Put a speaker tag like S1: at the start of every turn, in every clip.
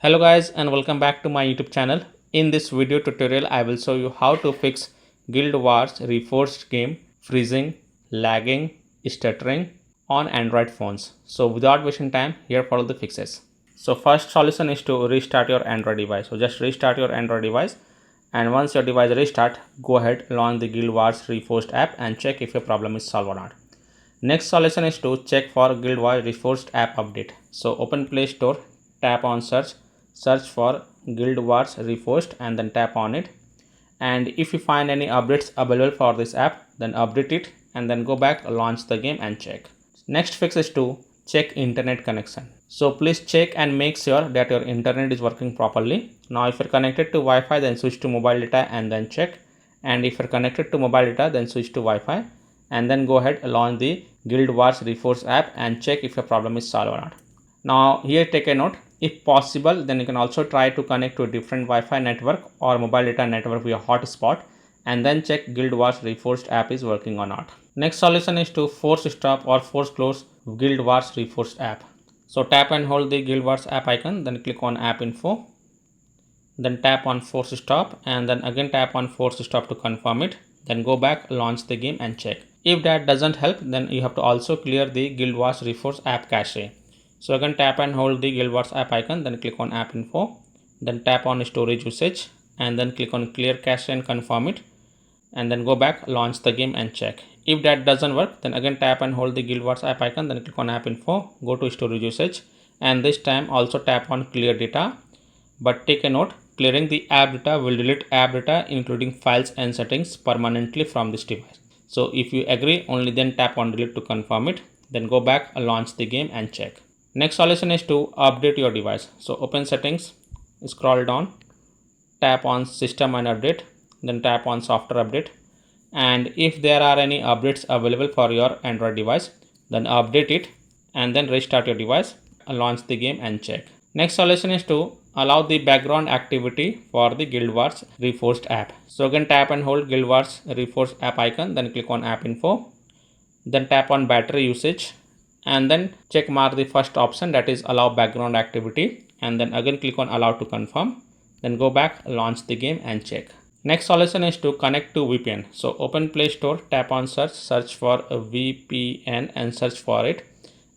S1: Hello guys and welcome back to my YouTube channel. In this video tutorial I will show you how to fix Guild Wars Reforged game freezing, lagging, stuttering on Android phones. So without wasting time, here follow the fixes. So first solution is to restart your Android device. So just restart your Android device, and once your device restart, go ahead, launch the Guild Wars Reforged app and check if your problem is solved or not. Next solution is to check for Guild Wars Reforged app update. So open Play Store, tap on search for Guild Wars Reforged and then tap on it. And if you find any updates available for this app, then update it and then go back, launch the game and check. Next fix is to check internet connection. So please check and make sure that your internet is working properly. Now if you're connected to Wi-Fi, then switch to mobile data and then check. And if you're connected to mobile data, then switch to Wi-Fi and then go ahead, launch the Guild Wars Reforged app and check if your problem is solved or not. Now here take a note, if possible then you can also try to connect to a different Wi-Fi network or mobile data network via hotspot and then check Guild Wars Reforged app is working or not. Next solution is to force stop or force close Guild Wars Reforged app. So tap and hold the Guild Wars app icon, then click on app info, then tap on force stop and then again tap on force stop to confirm it, then go back, launch the game and check. If that doesn't help, then you have to also clear the Guild Wars Reforged app cache. So again tap and hold the Guild Wars app icon, then click on app info, then tap on storage usage and then click on clear cache and confirm it and then go back, launch the game and check. If that doesn't work, then again tap and hold the Guild Wars app icon, then click on app info, go to storage usage and this time also tap on clear data. But take a note, clearing the app data will delete app data including files and settings permanently from this device. So if you agree, only then tap on delete to confirm it, then go back, launch the game and check. Next solution is to update your device. So open settings, scroll down, tap on system and update, then tap on software update, and if there are any updates available for your Android device, then update it and then restart your device, launch the game and check. Next solution is to allow the background activity for the Guild Wars Reforged app. So again tap and hold Guild Wars Reforged app icon, then click on app info, then tap on battery usage and then check mark the first option, that is allow background activity, and then again click on allow to confirm, then go back, launch the game and check. Next solution is to connect to VPN. So open Play Store, tap on search for a VPN and search for it,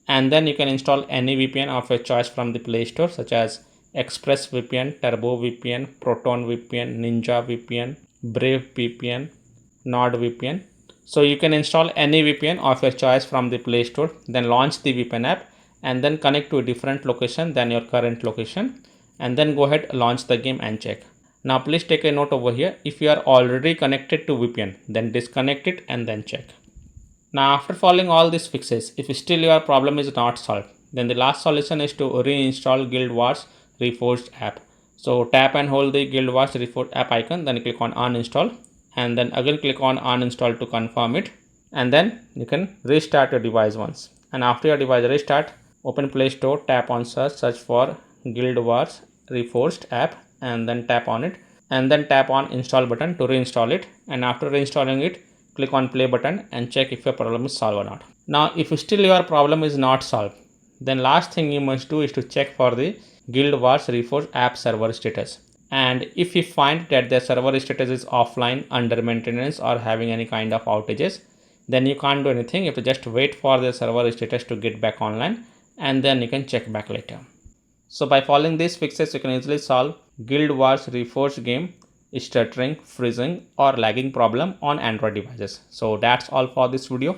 S1: and then you can install any VPN of your choice from the Play Store such as Express VPN, Turbo VPN, Proton VPN, Ninja VPN, Brave VPN, NordVPN. So you can install any VPN of your choice from the Play Store, then launch the VPN app and then connect to a different location than your current location and then go ahead, launch the game and check. Now please take a note over here, if you are already connected to VPN, then disconnect it and then check. Now after following all these fixes, if still your problem is not solved, then the last solution is to reinstall Guild Wars Reforged app. So tap and hold the Guild Wars Reforged app icon, then click on uninstall and then again click on uninstall to confirm it, and then you can restart your device once. And after your device restart, open Play Store, tap on search for Guild Wars Reforged app and then tap on it and then tap on install button to reinstall it, and after reinstalling it, click on play button and check if your problem is solved or not. Now if still your problem is not solved, then last thing you must do is to check for the Guild Wars Reforged app server status. And if you find that the server status is offline, under maintenance or having any kind of outages, then you can't do anything. You have to just wait for the server status to get back online and then you can check back later. So by following these fixes, you can easily solve Guild Wars Reforged game stuttering, freezing or lagging problem on Android devices. So that's all for this video.